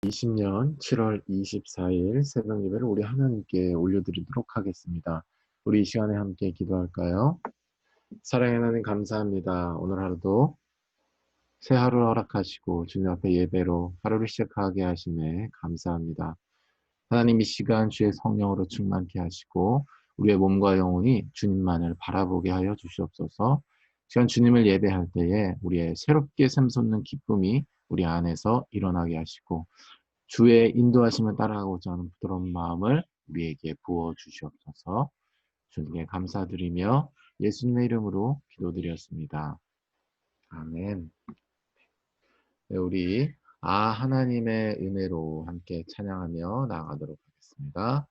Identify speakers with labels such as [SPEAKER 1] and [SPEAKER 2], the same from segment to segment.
[SPEAKER 1] 2020년 7월 24일 새벽 예배를 우리 하나님께 올려드리도록 하겠습니다. 우리 이 시간에 함께 기도할까요? 사랑의 하나님 감사합니다. 오늘 하루도 새 하루를 허락하시고 주님 앞에 예배로 하루를 시작하게 하시네 감사합니다. 하나님 이 시간 주의 성령으로 충만케 하시고 우리의 몸과 영혼이 주님만을 바라보게 하여 주시옵소서. 시간 주님을 예배할 때에 우리의 새롭게 샘솟는 기쁨이 우리 안에서 일어나게 하시고 주의 인도하심을 따라가고자 하는 부드러운 마음을 우리에게 부어주시옵소서. 주님께 감사드리며 예수님의 이름으로 기도드렸습니다. 아멘. 네, 우리 하나님의 은혜로 함께 찬양하며 나아가도록 하겠습니다.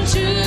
[SPEAKER 2] 주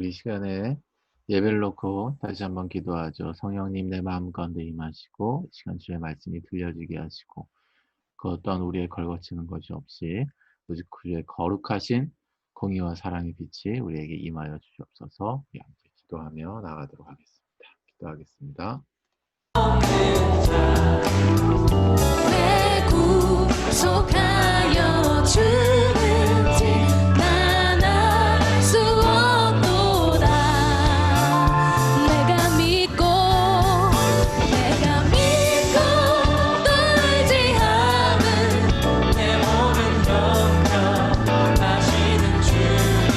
[SPEAKER 1] 우리 시간에 예배를 놓고 다시 한번 기도하죠. 성령님 내 마음 가운데 임하시고 이 시간 주의 말씀이 들려지게 하시고 그 또한 우리의 걸거치는 것이 없이 오직 그의 거룩하신 공의와 사랑의 빛이 우리에게 임하여 주시옵소서. 우리 함께 기도하며 나가도록 하겠습니다. 기도하겠습니다.
[SPEAKER 2] 내 구속하여 주는지 난 알 수 없도다. 내가 믿고 또 의지함은 내 모든 영접하시는 주님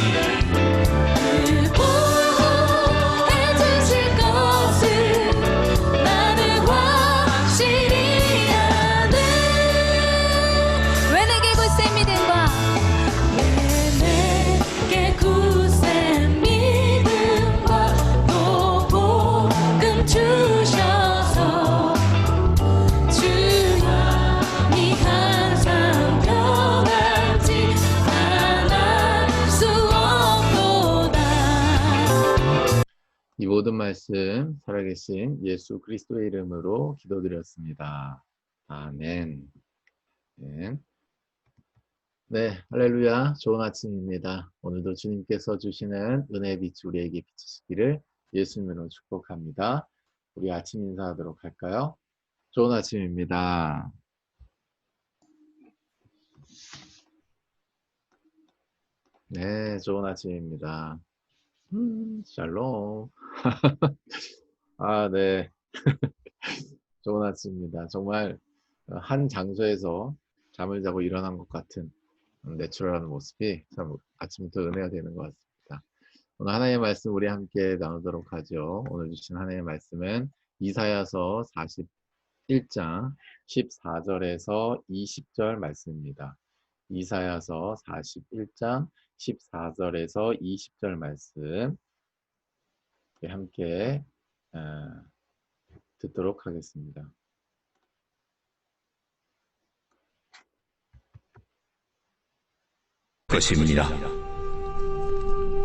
[SPEAKER 2] 그 보호해 주실 것을 나는 확실히 아네. 왜 내게 굳센 믿음과 또 복음 주셔서 주님이 항상 변하지 않을 수 없도다.
[SPEAKER 1] 이 모든 말씀 살아계신 예수 그리스도의 이름으로 기도드렸습니다. 아멘. 아멘. 네, 할렐루야. 좋은 아침입니다. 오늘도 주님께서 주시는 은혜의 빛이 우리에게 비치시기를 예수님으로 축복합니다. 우리 아침 인사하도록 할까요? 좋은 아침입니다. 네, 좋은 아침입니다. 샬롬. 아, 네. 좋은 아침입니다. 정말 한 장소에서 잠을 자고 일어난 것 같은 내추럴한 모습이 참 아침부터 은혜가 되는 것 같습니다. 오늘 하나님의 말씀 우리 함께 나누도록 하죠. 오늘 주신 하나님의 말씀은 이사야서 41장 14절에서 20절 말씀입니다. 이사야서 41장 14절에서 20절 말씀 함께 듣도록 하겠습니다.
[SPEAKER 3] 것입니다.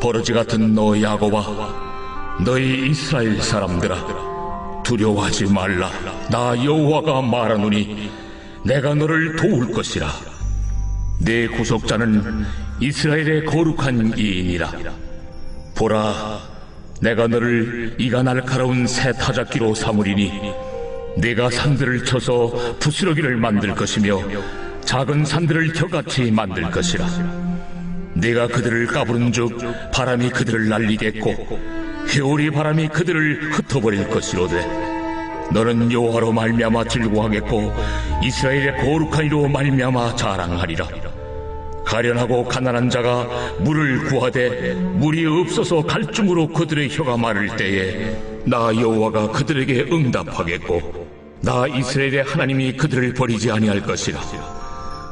[SPEAKER 3] 버러지 같은 너 야곱아, 너희 이스라엘 사람들아, 두려워하지 말라. 나 여호와가 말하노니 내가 너를 도울 것이라. 내 구속자는 이스라엘의 거룩한 이인이라. 보라, 내가 너를 이가 날카로운 새 타작기로 삼으리니 내가 산들을 쳐서 부스러기를 만들 것이며 작은 산들을 혀같이 만들 것이라. 내가 그들을 까부른즉 바람이 그들을 날리겠고 회오리 바람이 그들을 흩어버릴 것이로되 너는 여호와로 말미암아 즐거워하겠고 이스라엘의 거룩한 이로 말미암아 자랑하리라. 가련하고 가난한 자가 물을 구하되 물이 없어서 갈증으로 그들의 혀가 마를 때에 나 여호와가 그들에게 응답하겠고 나 이스라엘의 하나님이 그들을 버리지 아니할 것이라.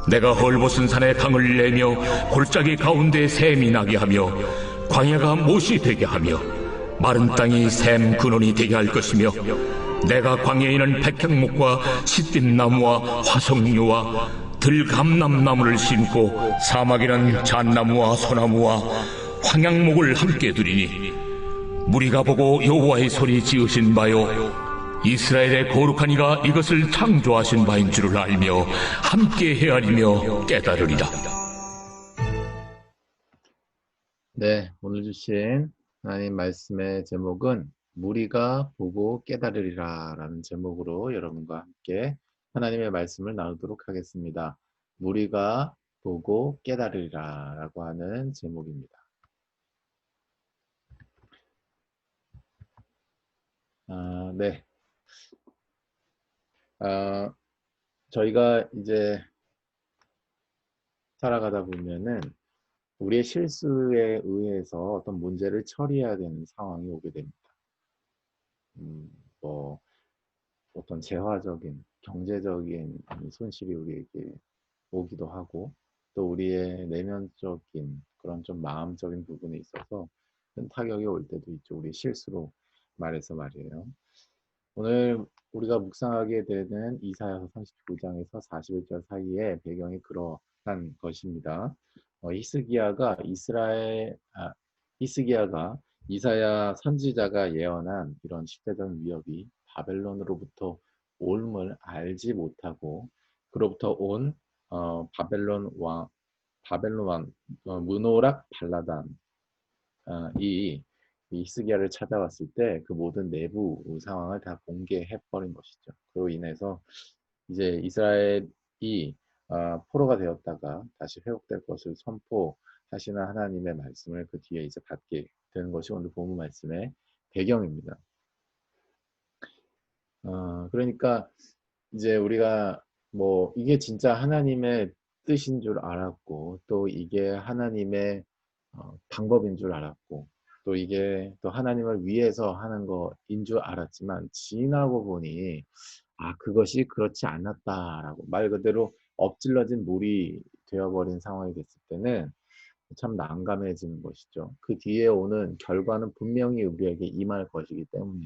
[SPEAKER 3] 내가 헐벗은 산에 강을 내며 골짜기 가운데 샘이 나게 하며 광야가 못이 되게 하며 마른 땅이 샘 근원이 되게 할 것이며 내가 광야에는 백향목과 시띠나무와 화석류와 들감남나무를 심고 사막에는 잣나무와 소나무와 황양목을 함께 두리니 무리가 보고 여호와의 손이 지으신 바요 이스라엘의 거룩한 이가 이것을 창조하신 바인 줄을 알며 함께 헤아리며 깨달으리라.
[SPEAKER 1] 네, 오늘 주신 하나님 말씀의 제목은 무리가 보고 깨달으리라 라는 제목으로 여러분과 함께 하나님의 말씀을 나누도록 하겠습니다. 무리가 보고 깨달으리라 라고 하는 제목입니다. 네. 저희가 이제 살아가다 보면은 우리의 실수에 의해서 어떤 문제를 처리해야 되는 상황이 오게 됩니다. 뭐 어떤 재화적인, 경제적인 손실이 우리에게 오기도 하고 또 우리의 내면적인 그런 좀 마음적인 부분에 있어서 큰 타격이 올 때도 있죠. 우리 실수로 말해서 말이에요. 오늘 우리가 묵상하게 되는 이사야서 39장에서 41절 사이의 배경이 그러한 것입니다. 히스기야가 이사야 선지자가 예언한 이런 시대적 위협이 바벨론으로부터 옴을 알지 못하고 그로부터 온 바벨론 왕 무노락 발라단 이 히스기야를 찾아왔을 때 그 모든 내부 상황을 다 공개해 버린 것이죠. 그로 인해서 이제 이스라엘이 포로가 되었다가 다시 회복될 것을 선포하시는 하나님의 말씀을 그 뒤에 이제 받게 되는 것이 오늘 본문 말씀의 배경입니다. 그러니까 이제 우리가 뭐 이게 진짜 하나님의 뜻인 줄 알았고 또 이게 하나님의 방법인 줄 알았고 또 이게 또 하나님을 위해서 하는 거인 줄 알았지만 지나고 보니 그것이 그렇지 않았다라고 말 그대로 엎질러진 물이 되어버린 상황이 됐을 때는 참 난감해지는 것이죠. 그 뒤에 오는 결과는 분명히 우리에게 임할 것이기 때문에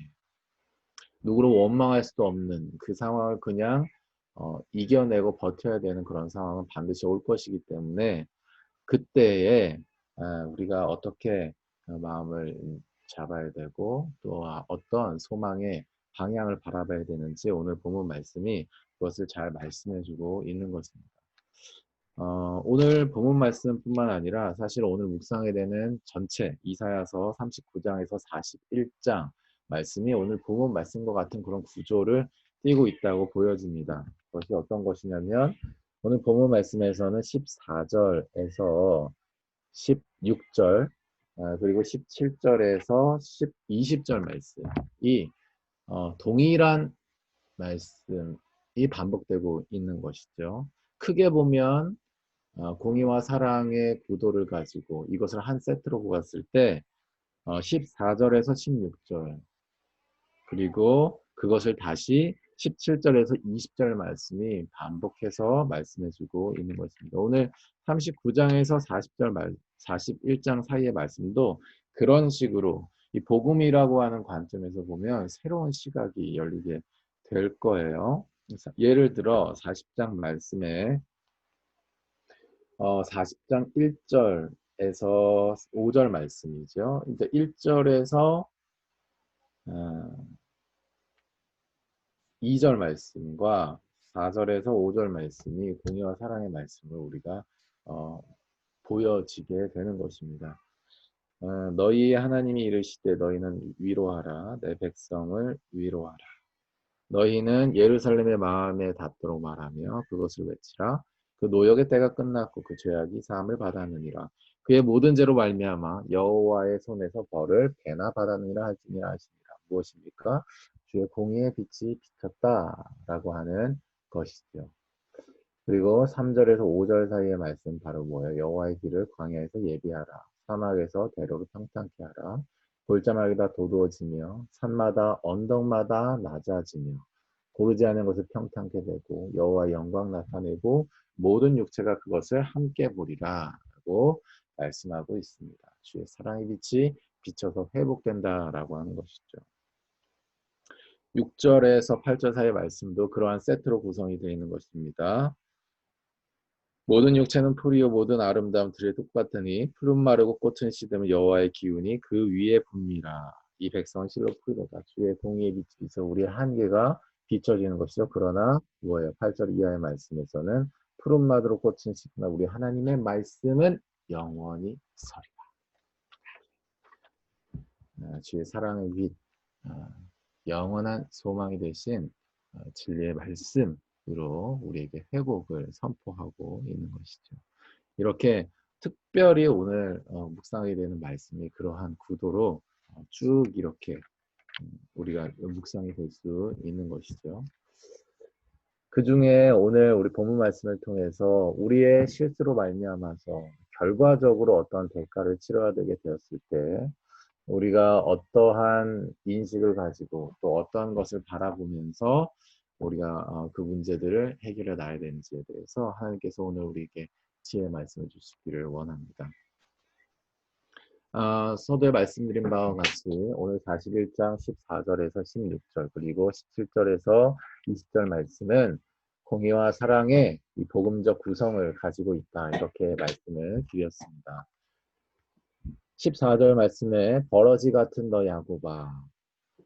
[SPEAKER 1] 누구를 원망할 수도 없는 그 상황을 그냥 이겨내고 버텨야 되는 그런 상황은 반드시 올 것이기 때문에 그때에 우리가 어떻게 마음을 잡아야 되고 또 어떤 소망의 방향을 바라봐야 되는지 오늘 본문 말씀이 그것을 잘 말씀해주고 있는 것입니다. 오늘 본문 말씀뿐만 아니라 사실 오늘 묵상하게 되는 전체 이사야서 39장에서 41장 말씀이 오늘 본문 말씀과 같은 그런 구조를 띠고 있다고 보여집니다. 그것이 어떤 것이냐면 오늘 본문 말씀에서는 14절에서 16절 그리고 17절에서 20절 말씀이 동일한 말씀이 반복되고 있는 것이죠. 크게 보면 공의와 사랑의 구도를 가지고 이것을 한 세트로 보았을 때 14절에서 16절 그리고 그것을 다시 17절에서 20절 말씀이 반복해서 말씀해주고 있는 것입니다. 오늘 39장에서 41장 사이의 말씀도 그런 식으로 이 복음이라고 하는 관점에서 보면 새로운 시각이 열리게 될 거예요. 예를 들어 40장 말씀에 40장 1절에서 5절 말씀이죠. 이제 1절에서 2절 말씀과 4절에서 5절 말씀이 공의와 사랑의 말씀을 우리가 보여지게 되는 것입니다. 너희 하나님이 이르시되 너희는 위로하라 내 백성을 위로하라. 너희는 예루살렘의 마음에 닿도록 말하며 그것을 외치라. 그 노역의 때가 끝났고 그 죄악이 사함을 받았느니라. 그의 모든 죄로 말미암아 여호와의 손에서 벌을 배나 받았느니라 하시니라. 무엇입니까? 주의 공의의 빛이 비쳤다라고 하는 것이죠. 그리고 3절에서 5절 사이의 말씀 바로 뭐예요? 여호와의 길을 광야에서 예비하라. 사막에서 대로를 평탄케 하라. 골짜기가 도두어지며 산마다 언덕마다 낮아지며 고르지 않은 것을 평탄케 되고 여호와의 영광 나타내고 모든 육체가 그것을 함께 보리라 라고 말씀하고 있습니다. 주의 사랑의 빛이 비쳐서 회복된다라고 하는 것이죠. 6절에서 8절 사이의 말씀도 그러한 세트로 구성이 되어 있는 것입니다. 모든 육체는 풀이요 모든 아름다움 들에 똑같으니 푸른 마르고 꽃은 시드면 여호와의 기운이 그 위에 붐이라. 이 백성은 실로 풀이로다. 주의 공의의 빛이 있어 우리의 한계가 비춰지는 것이죠. 그러나 뭐예요? 8절 이하의 말씀에서는 푸른 마르고 꽃은 시드나 우리 하나님의 말씀은 영원히 서리라. 주의 사랑의 빛 영원한 소망이 되신 진리의 말씀으로 우리에게 회복을 선포하고 있는 것이죠. 이렇게 특별히 오늘 묵상하게 되는 말씀이 그러한 구도로 쭉 이렇게 우리가 묵상이 될 수 있는 것이죠. 그 중에 오늘 우리 본문 말씀을 통해서 우리의 실수로 말미암아서 결과적으로 어떤 대가를 치러야 되게 되었을 때 우리가 어떠한 인식을 가지고 또 어떠한 것을 바라보면서 우리가 그 문제들을 해결해 나가야 되는지에 대해서 하나님께서 오늘 우리에게 지혜의 말씀을 주시기를 원합니다. 서두에 말씀드린 바와 같이 오늘 41장 14절에서 16절 그리고 17절에서 20절 말씀은 공의와 사랑의 이 복음적 구성을 가지고 있다 이렇게 말씀을 드렸습니다. 14절 말씀에 버러지 같은 너 야곱아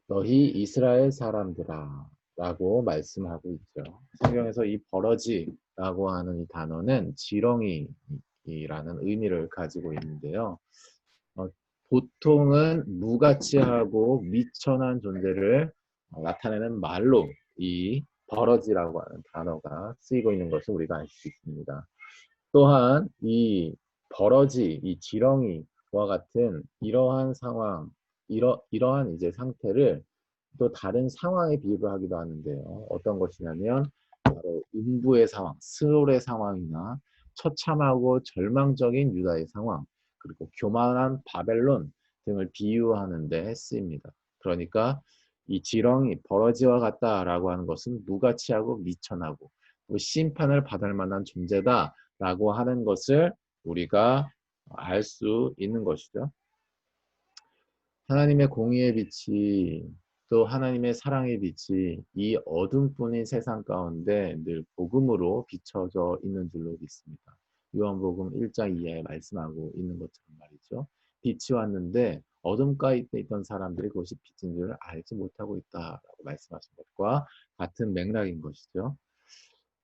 [SPEAKER 1] 너희 이스라엘 사람들아 라고 말씀하고 있죠. 성경에서 이 버러지라고 하는 이 단어는 지렁이라는 의미를 가지고 있는데요. 어, 보통은 무가치하고 미천한 존재를 나타내는 말로 이 버러지라고 하는 단어가 쓰이고 있는 것을 우리가 알 수 있습니다. 또한 이 버러지, 이 지렁이와 같은 이러한 상황, 이러한 이제 상태를 또 다른 상황에 비유를 하기도 하는데요. 어떤 것이냐면 바로 음부의 상황, 스올의 상황이나 처참하고 절망적인 유다의 상황, 그리고 교만한 바벨론 등을 비유하는 데 쓰입니다. 그러니까 이 지렁이, 버러지와 같다라고 하는 것은 무가치하고 미천하고 심판을 받을 만한 존재다라고 하는 것을 우리가 알 수 있는 것이죠. 하나님의 공의의 빛이 또 하나님의 사랑의 빛이 이 어둠뿐인 세상 가운데 늘 복음으로 비춰져 있는 줄로 믿습니다. 요한복음 1장 2에 말씀하고 있는 것처럼 말이죠. 빛이 왔는데 어둠 가운데 있던 사람들이 그것이 빛인 줄 알지 못하고 있다라고 말씀하신 것과 같은 맥락인 것이죠.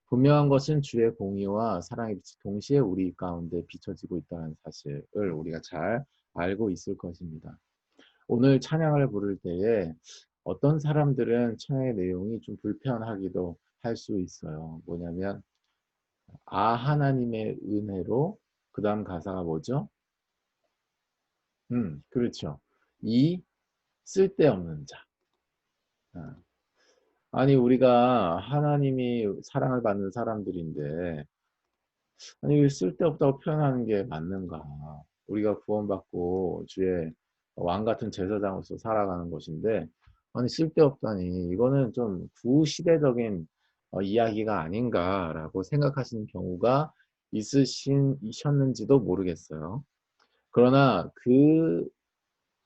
[SPEAKER 1] 분명한 것은 주의 공의와 사랑의 빛이 동시에 우리 가운데 비춰지고 있다는 사실을 우리가 잘 알고 있을 것입니다. 오늘 찬양을 부를 때에 어떤 사람들은 찬양의 내용이 좀 불편하기도 할 수 있어요. 뭐냐면 하나님의 은혜로 그 다음 가사가 뭐죠? 그렇죠. 이 쓸데없는 자. 아, 아니 우리가 하나님이 사랑을 받는 사람들인데 아니 왜 쓸데없다고 표현하는 게 맞는가? 우리가 구원받고 주의 왕 같은 제사장으로서 살아가는 것인데 아니 쓸데없다니 이거는 좀 구시대적인 이야기가 아닌가라고 생각하시는 경우가 있으셨는지도 모르겠어요. 그러나 그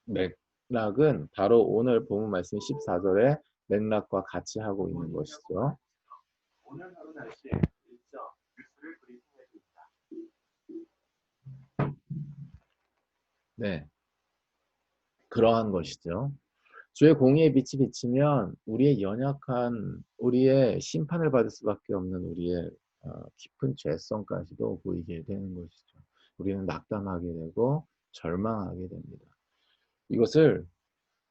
[SPEAKER 1] 맥락은 바로 오늘 본문 말씀 14절의 맥락과 같이 하고 있는 것이죠. 오늘 하루 날씨에 일정 뉴스를 브리핑해주고 있다. 네, 그러한 것이죠. 주의 공의의 빛이 비치면 우리의 연약한, 우리의 심판을 받을 수밖에 없는 우리의 깊은 죄성까지도 보이게 되는 것이죠. 우리는 낙담하게 되고 절망하게 됩니다. 이것을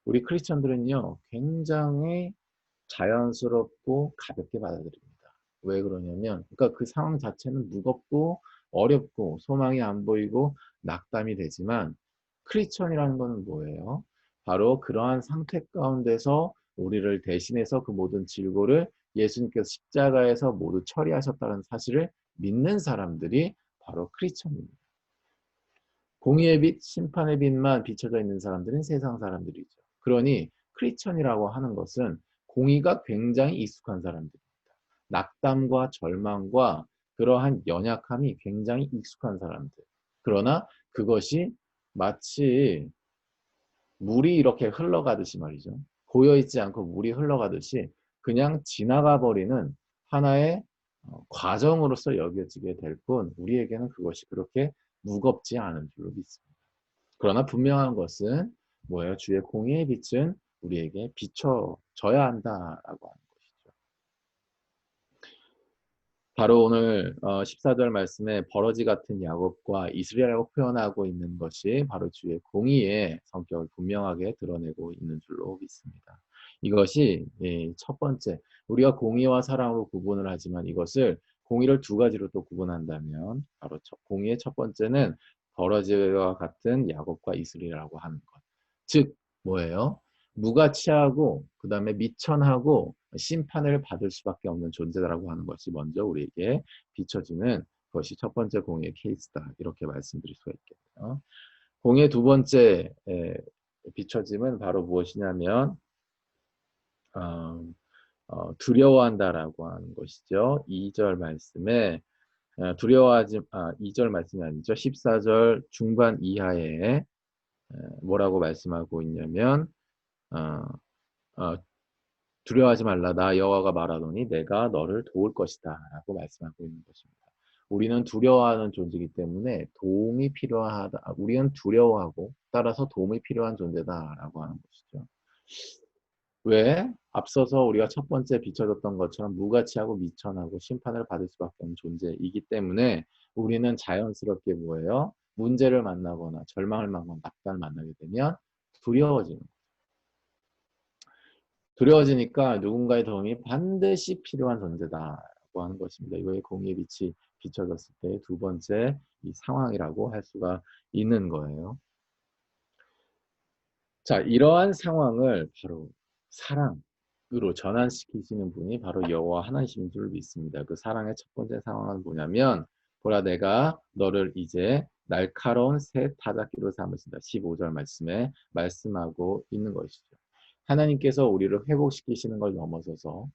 [SPEAKER 1] 우리 크리스천들은요, 굉장히 자연스럽고 가볍게 받아들입니다. 왜 그러냐면, 그러니까 그 상황 자체는 무겁고 어렵고 소망이 안 보이고 낙담이 되지만 크리스천이라는 것은 뭐예요? 바로 그러한 상태 가운데서 우리를 대신해서 그 모든 질고를 예수님께서 십자가에서 모두 처리하셨다는 사실을 믿는 사람들이 바로 크리스천입니다. 공의의 빛, 심판의 빛만 비춰져 있는 사람들은 세상 사람들이죠. 그러니 크리스천이라고 하는 것은 공의가 굉장히 익숙한 사람들입니다. 낙담과 절망과 그러한 연약함이 굉장히 익숙한 사람들. 그러나 그것이 마치 물이 이렇게 흘러가듯이 말이죠. 고여있지 않고 물이 흘러가듯이 그냥 지나가 버리는 하나의 과정으로서 여겨지게 될 뿐 우리에게는 그것이 그렇게 무겁지 않은 줄로 믿습니다. 그러나 분명한 것은 뭐예요? 주의 공의의 빛은 우리에게 비춰져야 한다라고 하는 것이죠. 바로 오늘 14절 말씀에 버러지 같은 야곱과 이스라엘이라고 표현하고 있는 것이 바로 주의 공의의 성격을 분명하게 드러내고 있는 줄로 믿습니다. 이것이 첫 번째, 우리가 공의와 사랑으로 구분을 하지만 이것을 공의를 두 가지로 또 구분한다면 바로 공의의 첫 번째는 버러지와 같은 야곱과 이스라엘이라고 하는 것. 즉 뭐예요? 무가치하고 그 다음에 미천하고 심판을 받을 수밖에 없는 존재라고 하는 것이 먼저 우리에게 비춰지는 것이 첫 번째 공의의 케이스다. 이렇게 말씀드릴 수가 있겠네요. 공의의 두 번째 비춰짐은 바로 무엇이냐면 두려워한다라고 하는 것이죠. 2절 말씀에 두려워하지 2절 말씀이 아니죠. 14절 중반 이하에 뭐라고 말씀하고 있냐면 두려워하지 말라 나 여호와가 말하노니 내가 너를 도울 것이다 라고 말씀하고 있는 것입니다. 우리는 두려워하는 존재이기 때문에 도움이 필요하다. 우리는 두려워하고 따라서 도움이 필요한 존재다라고 하는 것이죠. 왜? 앞서서 우리가 첫 번째 비춰졌던 것처럼 무가치하고 미천하고 심판을 받을 수밖에 없는 존재이기 때문에 우리는 자연스럽게 뭐예요? 문제를 만나거나 절망을 만나거나 낙담을 만나게 되면 두려워지는 거예요. 두려워지니까 누군가의 도움이 반드시 필요한 존재다라고 하는 것입니다. 이거의 공의의 빛이 비춰졌을 때 두 번째 이 상황이라고 할 수가 있는 거예요. 자, 이러한 상황을 바로 사랑으로 전환시키시는 분이 바로 여호와 하나님인 줄 믿습니다. 그 사랑의 첫 번째 상황은 뭐냐면 보라 내가 너를 이제 날카로운 새 타작기로 삼으신다. 15절 말씀에 말씀하고 있는 것이죠. 하나님께서 우리를 회복시키시는 걸 넘어서서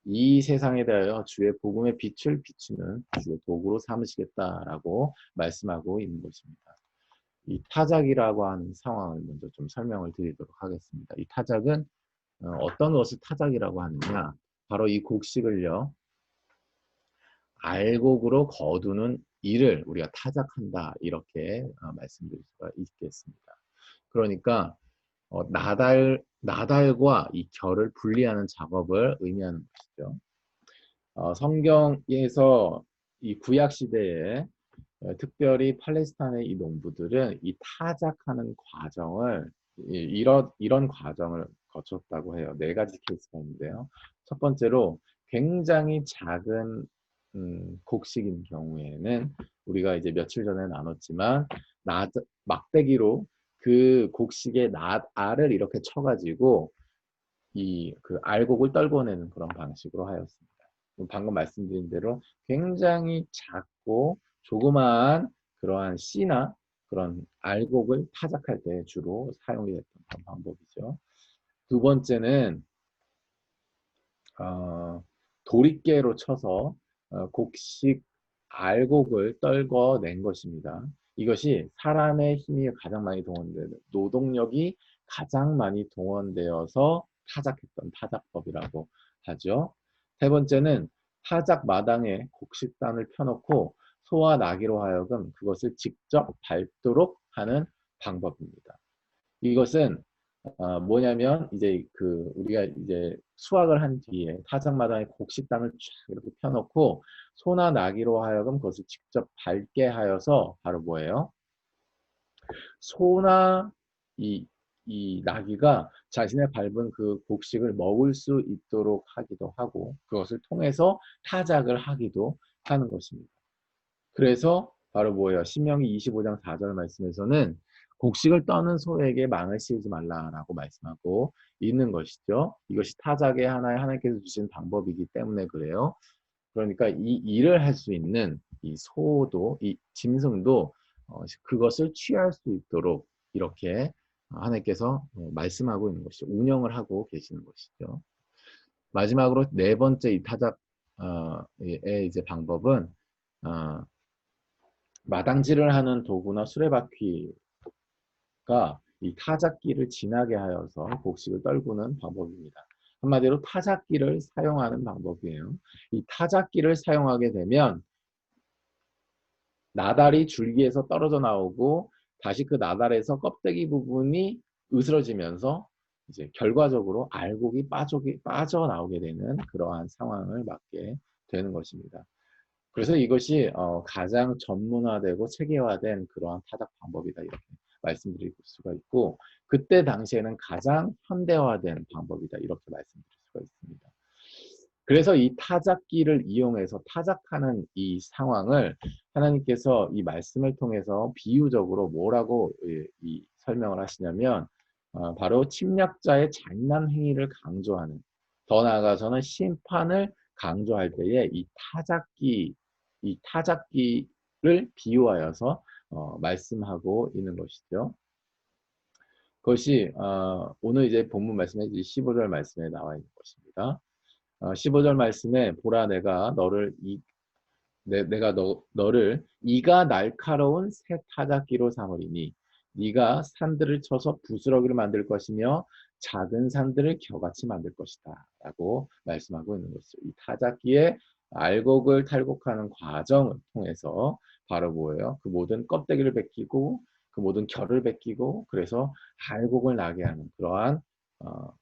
[SPEAKER 1] 이 세상에 대하여 주의 복음의 빛을 비추는 주의 도구로 삼으시겠다라고 말씀하고 있는 것입니다. 이 타작이라고 하는 상황을 먼저 좀 설명을 드리도록 하겠습니다. 이 타작은 어떤 것을 타작이라고 하느냐, 바로 이 곡식을요, 알곡으로 거두는 일을 우리가 타작한다 이렇게 말씀드릴 수가 있겠습니다. 그러니까 나달과 이 결을 분리하는 작업을 의미하는 것이죠. 성경에서 이 구약 시대에 특별히 팔레스타인의 이 농부들은 이 타작하는 과정을 이런 과정을 거쳤다고 해요. 네 가지 케이스가 있는데요. 첫 번째로 굉장히 작은 곡식인 경우에는 우리가 이제 며칠 전에 나눴지만 막대기로 그 곡식의 알을 이렇게 쳐가지고 그 알곡을 떨궈내는 그런 방식으로 하였습니다. 방금 말씀드린 대로 굉장히 작고 조그마한 그러한 씨나 그런 알곡을 타작할 때 주로 사용이 됐던 그런 방법이죠. 두 번째는 도리깨로 쳐서 곡식 알곡을 떨궈낸 것입니다. 이것이 사람의 힘이 가장 많이 동원되는 노동력이 가장 많이 동원되어서 타작했던 타작법이라고 하죠. 세 번째는 타작 마당에 곡식단을 펴놓고 소와 나귀로 하여금 그것을 직접 밟도록 하는 방법입니다. 이것은 뭐냐면 이제 우리가 이제 수확을 한 뒤에 타작마당에 곡식단을 쫙 이렇게 펴놓고 소나 나귀로 하여금 그것을 직접 밟게 하여서 바로 뭐예요? 소나 이 나귀가 자신의 밟은 그 곡식을 먹을 수 있도록 하기도 하고 그것을 통해서 타작을 하기도 하는 것입니다. 그래서 바로 뭐예요? 신명기 25장 4절 말씀에서는 곡식을 떠는 소에게 망을 씌우지 말라라고 말씀하고 있는 것이죠. 이것이 타작의 하나님께서 주신 방법이기 때문에 그래요. 그러니까 이 일을 할 수 있는 이 소도, 이 짐승도 그것을 취할 수 있도록 이렇게 하나님께서 말씀하고 있는 것이죠. 운영을 하고 계시는 것이죠. 마지막으로 네 번째 이 타작의 이제 방법은 마당질을 하는 도구나 수레바퀴가 이 타작기를 지나게 하여서 곡식을 떨구는 방법입니다. 한마디로 타작기를 사용하는 방법이에요. 이 타작기를 사용하게 되면 나달이 줄기에서 떨어져 나오고 다시 그 나달에서 껍데기 부분이 으스러지면서 이제 결과적으로 알곡이 빠져나오게 되는 그러한 상황을 맞게 되는 것입니다. 그래서 이것이 가장 전문화되고 체계화된 그러한 타작 방법이다 이렇게 말씀드릴 수가 있고 그때 당시에는 가장 현대화된 방법이다 이렇게 말씀드릴 수가 있습니다. 그래서 이 타작기를 이용해서 타작하는 이 상황을 하나님께서 이 말씀을 통해서 비유적으로 뭐라고 이 설명을 하시냐면 바로 침략자의 잔인한 행위를 강조하는 더 나아가서는 심판을 강조할 때에 이 타작기를 비유하여서 말씀하고 있는 것이죠. 그것이 오늘 이제 본문 말씀에 15절 말씀에 나와 있는 것입니다. 15절 말씀에 보라 내가 너를 이가 날카로운 새 타작기로 삼으리니 네가 산들을 쳐서 부스러기를 만들 것이며 작은 산들을 겨같이 만들 것이다 라고 말씀하고 있는 것이죠. 이 타작기의 알곡을 탈곡하는 과정을 통해서 바로 뭐예요? 그 모든 껍데기를 벗기고 그 모든 결을 벗기고 그래서 알곡을 나게 하는 그러한 어,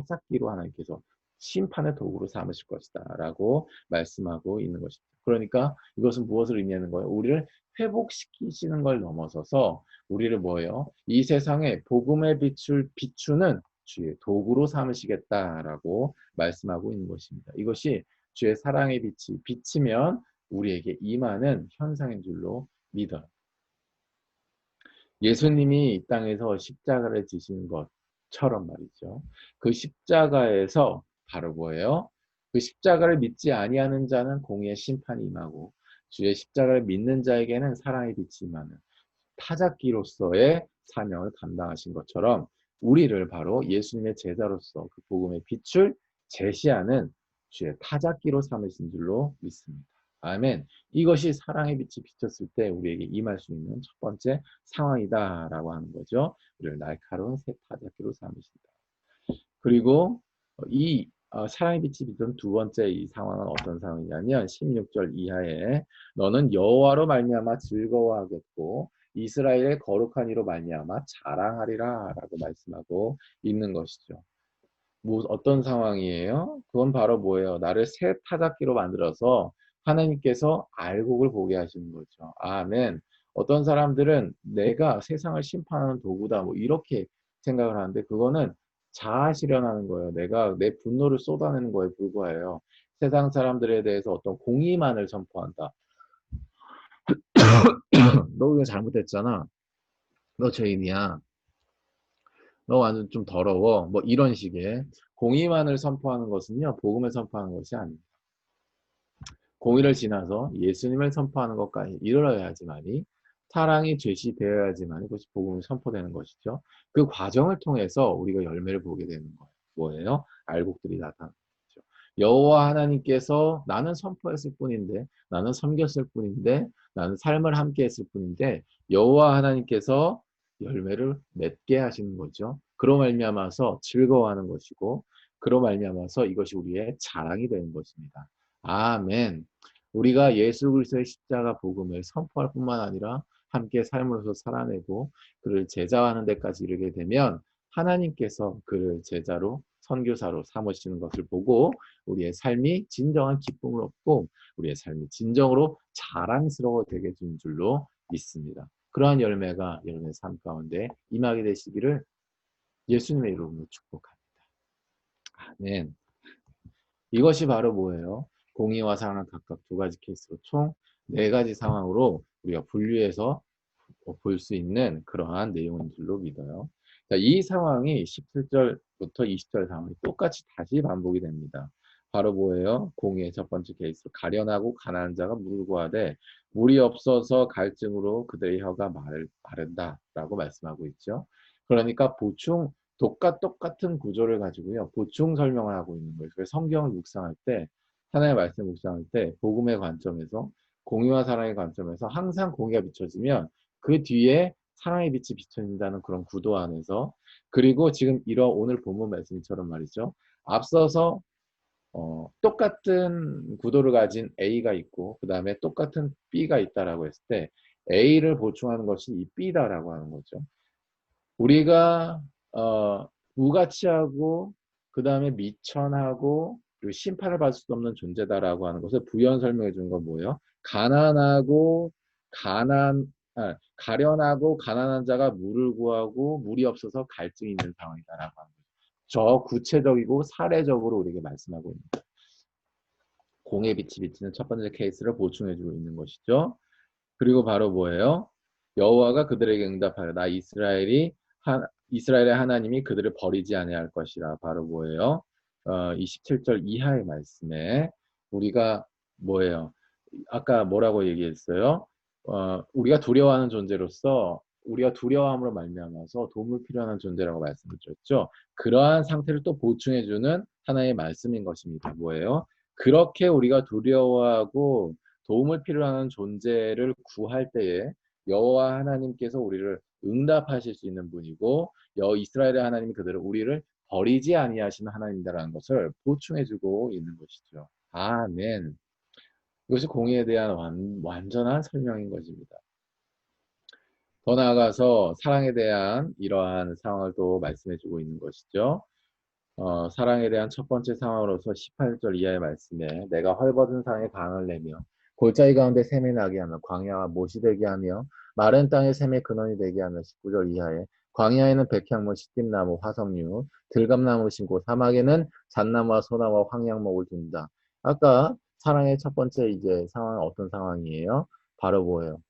[SPEAKER 1] 타작기로 하나님께서 심판의 도구로 삼으실 것이다 라고 말씀하고 있는 것입니다. 그러니까 이것은 무엇을 의미하는 거예요? 우리를 회복시키시는 걸 넘어서서 우리를 뭐예요? 이 세상에 복음의 빛을 비추는 주의 도구로 삼으시겠다라고 말씀하고 있는 것입니다. 이것이 주의 사랑의 빛이 비치면 우리에게 임하는 현상인 줄로 믿어요. 예수님이 이 땅에서 십자가를 지신 것처럼 말이죠. 그 십자가에서 바로 뭐예요? 그 십자가를 믿지 아니하는 자는 공의의 심판이 임하고 주의 십자가를 믿는 자에게는 사랑의 빛이 임하는 타작기로서의 사명을 감당하신 것처럼 우리를 바로 예수님의 제자로서 그 복음의 빛을 제시하는 주의 타작기로 삼으신 줄로 믿습니다. 아멘. 이것이 사랑의 빛이 비쳤을 때 우리에게 임할 수 있는 첫 번째 상황이다라고 하는 거죠. 우리를 날카로운 새 타작기로 삼으신다. 그리고 이 사랑의 빛이 비춘 두 번째 이 상황은 어떤 상황이냐면 16절 이하에 너는 여호와로 말미암아 즐거워하겠고 이스라엘의 거룩한 이로 말미암아 자랑하리라 라고 말씀하고 있는 것이죠. 뭐 어떤 상황이에요? 그건 바로 뭐예요? 나를 새 타작기로 만들어서 하나님께서 알곡을 보게 하시는 거죠. 아멘. 어떤 사람들은 내가 세상을 심판하는 도구다 뭐 이렇게 생각을 하는데 그거는 자아 실현하는 거예요. 내가 내 분노를 쏟아내는 거에 불과해요. 세상 사람들에 대해서 어떤 공의만을 선포한다. 너 이거 잘못했잖아. 너 죄인이야. 너 완전 좀 더러워. 뭐 이런 식의 공의만을 선포하는 것은요. 복음을 선포하는 것이 아닙니다. 공의를 지나서 예수님을 선포하는 것까지 이르러야지만이 사랑이 제시되어야지만 그것이 복음이 선포되는 것이죠. 그 과정을 통해서 우리가 열매를 보게 되는 거예요. 뭐예요? 알곡들이 나타나는 거죠. 여호와 하나님께서 나는 선포했을 뿐인데 나는 섬겼을 뿐인데 나는 삶을 함께 했을 뿐인데 여호와 하나님께서 열매를 맺게 하시는 거죠. 그로 말미암아서 즐거워하는 것이고 그로 말미암아서 이것이 우리의 자랑이 되는 것입니다. 아멘. 우리가 예수 그리스도의 십자가 복음을 선포할 뿐만 아니라 함께 삶으로서 살아내고 그를 제자화하는 데까지 이르게 되면 하나님께서 그를 제자로 선교사로 삼으시는 것을 보고 우리의 삶이 진정한 기쁨을 얻고 우리의 삶이 진정으로 자랑스러워 되게 된 줄로 믿습니다. 그러한 열매가 여러분의 삶 가운데 임하게 되시기를 예수님의 이름으로 축복합니다. 아멘. 이것이 바로 뭐예요? 공의와 사랑은 각각 두 가지 케이스로 총 네 가지 상황으로 우리가 분류해서 볼 수 있는 그러한 내용인 줄로 믿어요. 자, 이 상황이 17절부터 20절 상황이 똑같이 다시 반복이 됩니다. 바로 뭐예요? 공의의 첫 번째 케이스. 가련하고 가난한 자가 물을 구하되 물이 없어서 갈증으로 그들의 혀가 마른다라고 말씀하고 있죠. 그러니까 똑같은 구조를 가지고요. 보충 설명을 하고 있는 거예요. 그래서 성경을 묵상할 때 하나님의 말씀을 묵상할 때 복음의 관점에서 공의와 사랑의 관점에서 항상 공의가 비춰지면 그 뒤에 사랑의 빛이 비춰진다는 그런 구도 안에서 그리고 지금 이런 오늘 본문 말씀처럼 말이죠. 앞서서 똑같은 구도를 가진 A가 있고 그 다음에 똑같은 B가 있다라고 했을 때 A를 보충하는 것이 이 B다라고 하는 거죠. 우리가 무가치하고 그 다음에 미천하고 그리고 심판을 받을 수 없는 존재다라고 하는 것을 부연 설명해 주는 건 뭐예요? 가련하고 가난한 자가 물을 구하고 물이 없어서 갈증이 있는 상황이다라고 하는 거죠. 저 구체적이고 사례적으로 우리에게 말씀하고 있는 거예요. 공의 빛이 비치는 첫 번째 케이스를 보충해 주고 있는 것이죠. 그리고 바로 뭐예요? 여호와가 그들에게 응답하여 나 이스라엘의 하나님이 그들을 버리지 아니할 것이라. 바로 뭐예요? 27절 이하의 말씀에 우리가 뭐예요? 아까 뭐라고 얘기했어요? 우리가 두려워하는 존재로서 우리가 두려워함으로 말미암아서 도움을 필요한 존재라고 말씀을 드렸죠. 그러한 상태를 또 보충해주는 하나의 말씀인 것입니다. 뭐예요? 그렇게 우리가 두려워하고 도움을 필요한 존재를 구할 때에 여호와 하나님께서 우리를 응답하실 수 있는 분이고 이스라엘의 하나님이 우리를 버리지 아니하시는 하나님이라는 것을 보충해주고 있는 것이죠. 아멘. 이것이 공의에 대한 완전한 설명인 것입니다. 더 나아가서 사랑에 대한 이러한 상황을 또 말씀해주고 있는 것이죠. 사랑에 대한 첫 번째 상황으로서 18절 이하의 말씀에 내가 헐벗은 상에 강을 내며 골짜기 가운데 샘이 나게 하며 광야와 못이 되게 하며 마른 땅에 샘의 근원이 되게 하며 19절 이하에 광야에는 백향목, 시띠나무, 화석류, 들감나무 심고 사막에는 잣나무와 소나무와 황양목을 둔다. 아까 사랑의 첫 번째 이제 상황은 어떤 상황이에요? 바로 뭐예요?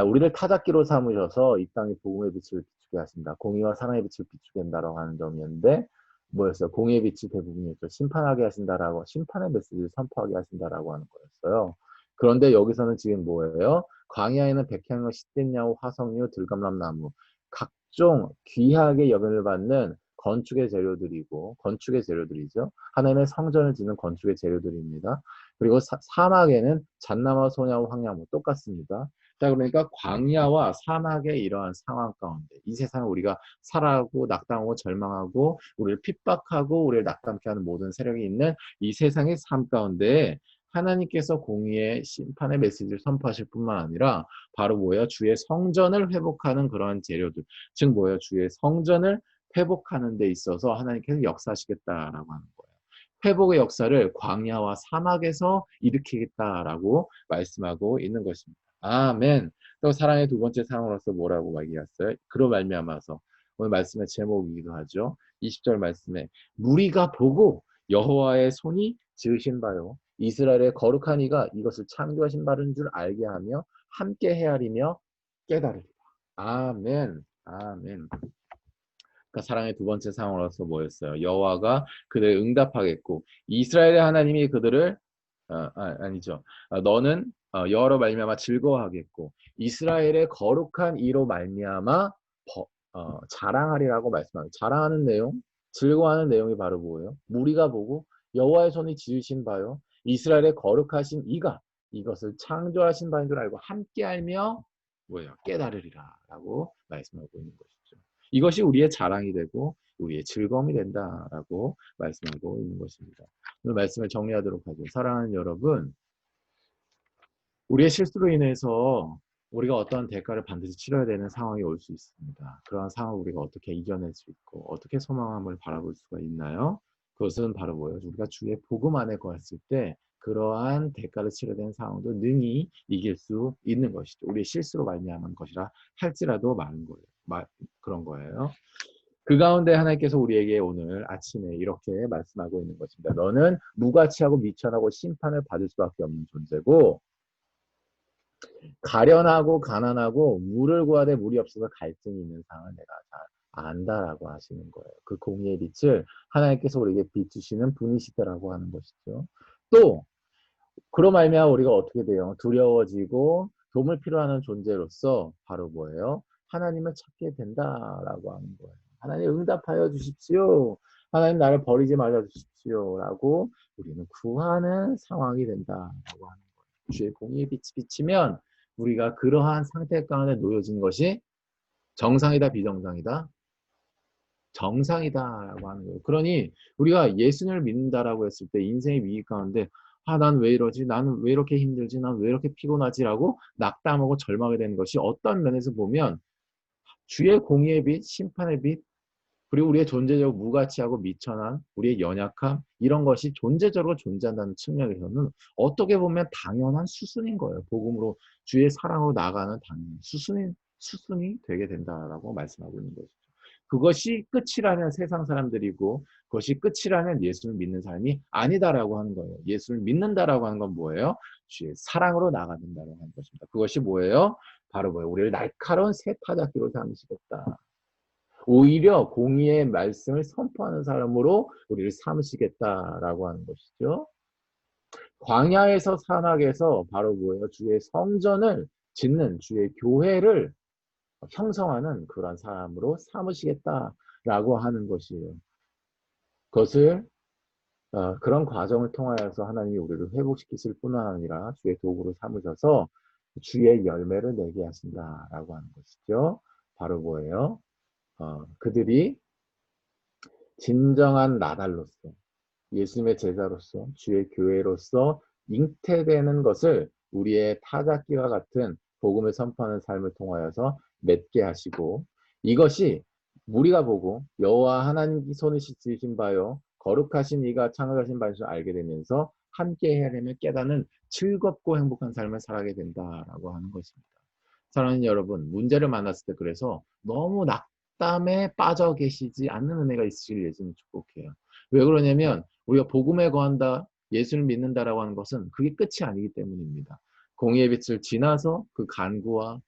[SPEAKER 1] 우리를 타작기로 삼으셔서 이 땅에 복음의 빛을 비추게 하신다. 공의와 사랑의 빛을 비추게 한다라고 하는 점이었는데 뭐였어요? 공의의 빛이 대부분이었죠. 심판하게 하신다라고 심판의 메시지를 선포하게 하신다라고 하는 거였어요. 그런데 여기서는 지금 뭐예요? 광야에는 백향로, 시뗀야후, 화석류, 들감람나무 각종 귀하게 여김을 받는 건축의 재료들이고 건축의 재료들이죠. 하나님의 성전을 짓는 건축의 재료들입니다. 그리고 사막에는 잣나무와 소냐와 황야무 똑같습니다. 자, 그러니까 광야와 사막의 이러한 상황 가운데 이 세상을 우리가 살아가고 낙담하고 절망하고 우리를 핍박하고 우리를 낙담케 하는 모든 세력이 있는 이 세상의 삶 가운데 하나님께서 공의의 심판의 메시지를 선포하실 뿐만 아니라 바로 뭐예요? 주의 성전을 회복하는 그러한 재료들. 즉 뭐예요? 주의 성전을 회복하는 데 있어서 하나님께서 역사하시겠다라고 하는 거예요. 회복의 역사를 광야와 사막에서 일으키겠다라고 말씀하고 있는 것입니다. 아멘. 또 사랑의 두 번째 상황으로서 뭐라고 얘기했어요? 그로 말미암아서 오늘 말씀의 제목이기도 하죠. 20절 말씀에 무리가 보고 여호와의 손이 지으신 바요 이스라엘의 거룩한 이가 이것을 창조하신 바인 줄 알게 하며 함께 헤아리며 깨달으리라. 아멘. 아멘. 그러니까 사랑의 두 번째 상황으로서 뭐였어요? 여호와가 그들을 응답하겠고 이스라엘의 하나님이 그들을 아니죠. 너는 여호와로 말미암아 즐거워하겠고 이스라엘의 거룩한 이로 말미암아 자랑하리라고 말씀합니다. 자랑하는 내용, 즐거워하는 내용이 바로 뭐예요? 무리가 보고 여호와의 손이 지으신 바요 이스라엘의 거룩하신 이가 이것을 창조하신 바인 줄 알고 함께 알며 뭐예요? 깨달으리라라고 말씀하고 있는 것이죠. 이것이 우리의 자랑이 되고 우리의 즐거움이 된다라고 말씀하고 있는 것입니다. 오늘 말씀을 정리하도록 하죠. 사랑하는 여러분, 우리의 실수로 인해서 우리가 어떠한 대가를 반드시 치러야 되는 상황이 올 수 있습니다. 그러한 상황을 우리가 어떻게 이겨낼 수 있고 어떻게 소망함을 바라볼 수가 있나요? 그것은 바로 뭐예요? 우리가 주의 복음 안에 거했을 때 그러한 대가를 치러야 되는 상황도 능히 이길 수 있는 것이죠. 우리의 실수로 말미암은 것이라 할지라도 많은 거예요. 그런 거예요. 그 가운데 하나님께서 우리에게 오늘 아침에 이렇게 말씀하고 있는 것입니다. 너는 무가치하고 미천하고 심판을 받을 수밖에 없는 존재고 가련하고 가난하고 물을 구하되 물이 없어서 갈증이 있는 상황을 내가 잘 안다라고 하시는 거예요. 그 공의의 빛을 하나님께서 우리에게 비추시는 분이시더라고 하는 것이죠. 또 그로 말미암아 우리가 어떻게 돼요? 두려워지고 도움을 필요하는 존재로서 바로 뭐예요? 하나님을 찾게 된다라고 하는 거예요. 하나님 응답하여 주십시오. 하나님 나를 버리지 말아 주십시오라고 우리는 구하는 상황이 된다라고 하는 거예요. 주의 공의의 빛이 비치면 우리가 그러한 상태 가운데 놓여진 것이 정상이다, 비정상이다? 정상이다라고 하는 거예요. 그러니 우리가 예수님을 믿는다라고 했을 때 인생의 위기 가운데 난 왜 이러지? 나는 왜 이렇게 힘들지? 난 왜 이렇게 피곤하지라고 낙담하고 절망하게 되는 것이 어떤 면에서 보면 주의 공의의 빛, 심판의 빛, 그리고 우리의 존재적 무가치하고 미천한 우리의 연약함 이런 것이 존재적으로 존재한다는 측면에서는 어떻게 보면 당연한 수순인 거예요. 복음으로 주의 사랑으로 나아가는 당연한 수순이 되게 된다라고 말씀하고 있는 것이죠. 그것이 끝이라면 세상 사람들이고 그것이 끝이라면 예수를 믿는 사람이 아니다라고 하는 거예요. 예수를 믿는다라고 하는 건 뭐예요? 주의 사랑으로 나아간다라고 하는 것입니다. 그것이 뭐예요? 바로 뭐예요? 우리를 날카로운 새 타작기로 삼으시겠다. 오히려 공의의 말씀을 선포하는 사람으로 우리를 삼으시겠다라고 하는 것이죠. 광야에서 사막에서 바로 뭐예요? 주의 성전을 짓는 주의 교회를 형성하는 그런 사람으로 삼으시겠다라고 하는 것이에요. 그것을 그런 과정을 통하여서 하나님이 우리를 회복시키실 뿐만 아니라 주의 도구로 삼으셔서 주의 열매를 내게 하신다라고 하는 것이죠. 바로 뭐예요? 그들이 진정한 나달로서 예수님의 제자로서 주의 교회로서 잉태되는 것을 우리의 타작기와 같은 복음을 선포하는 삶을 통하여서 맺게 하시고 이것이 우리가 보고 여호와 하나님이 손을 씻으신 바요 거룩하신 이가 창을하신 바인 줄 알게 되면서 함께 해야 되는 깨닫는 즐겁고 행복한 삶을 살아가게 된다라고 하는 것입니다. 사랑하는 여러분, 문제를 만났을 때 그래서 너무 낙담에 빠져 계시지 않는 은혜가 있으시길 예수님 축복해요. 왜 그러냐면 우리가 복음에 거한다, 예수를 믿는다라고 하는 것은 그게 끝이 아니기 때문입니다. 공의의 빛을 지나서 그 간구와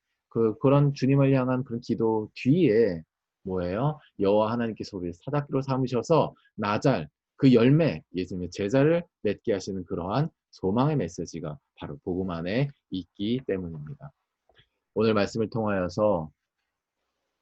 [SPEAKER 1] 그런 주님을 향한 그런 기도 뒤에 뭐예요? 여호와 하나님께서 우리를 사닥기로 삼으셔서 나잘 그 열매, 예수님의 제자를 맺게 하시는 그러한 소망의 메시지가 바로 복음 안에 있기 때문입니다. 오늘 말씀을 통하여서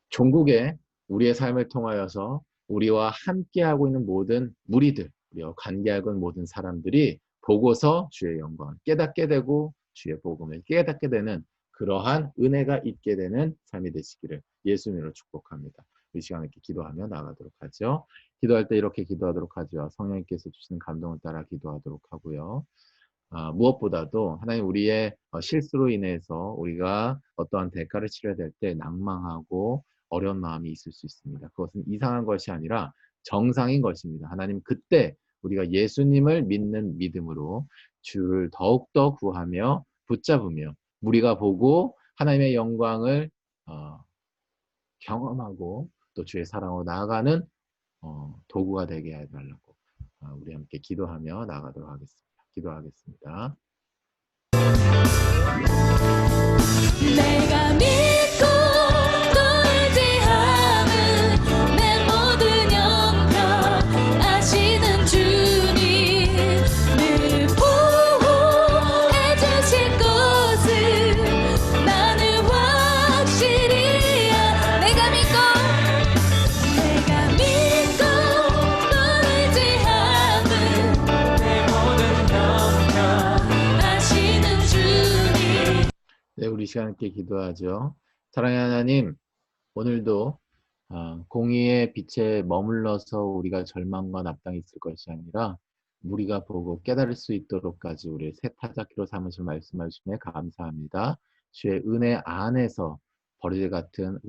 [SPEAKER 1] 종국에 우리의 삶을 통하여서 우리와 함께하고 있는 모든 무리들, 우리와 관계하고 있는 모든 사람들이 보고서 주의 영광을 깨닫게 되고 주의 복음을 깨닫게 되는 그러한 은혜가 있게 되는 삶이 되시기를 예수님으로 축복합니다. 이 시간에 이렇게 기도하며 나가도록 하죠. 기도할 때 이렇게 기도하도록 하죠. 성령님께서 주시는 감동을 따라 기도하도록 하고요. 무엇보다도 하나님 우리의 실수로 인해서 우리가 어떠한 대가를 치러야 될 때 낭망하고 어려운 마음이 있을 수 있습니다. 그것은 이상한 것이 아니라 정상인 것입니다. 하나님 그때 우리가 예수님을 믿는 믿음으로 주를 더욱더 구하며 붙잡으며 우리가 보고 하나님의 영광을 경험하고 또 주의 사랑으로 나아가는 도구가 되게 해달라고 우리 함께 기도하며 나아가도록 하겠습니다. 기도하겠습니다.
[SPEAKER 2] 내가 믿고 또 의지하는 내 모든 영역 아시는 주님 늘 보호해 주실 것을 나는 확실히 내가 믿고 또 의지하는 내 모든 영역 아시는 주님.
[SPEAKER 1] 네, 우리 시간 함께 기도하죠. 사랑의 하나님, 오늘도 공의의 빛에 머물러서 우리가 절망과 납당이 있을 것이 아니라 우리가 보고 깨달을 수 있도록까지 우리를 새 타작기로 삼으실 말씀하심에 감사합니다. 주의 은혜 안에서 버리들 같은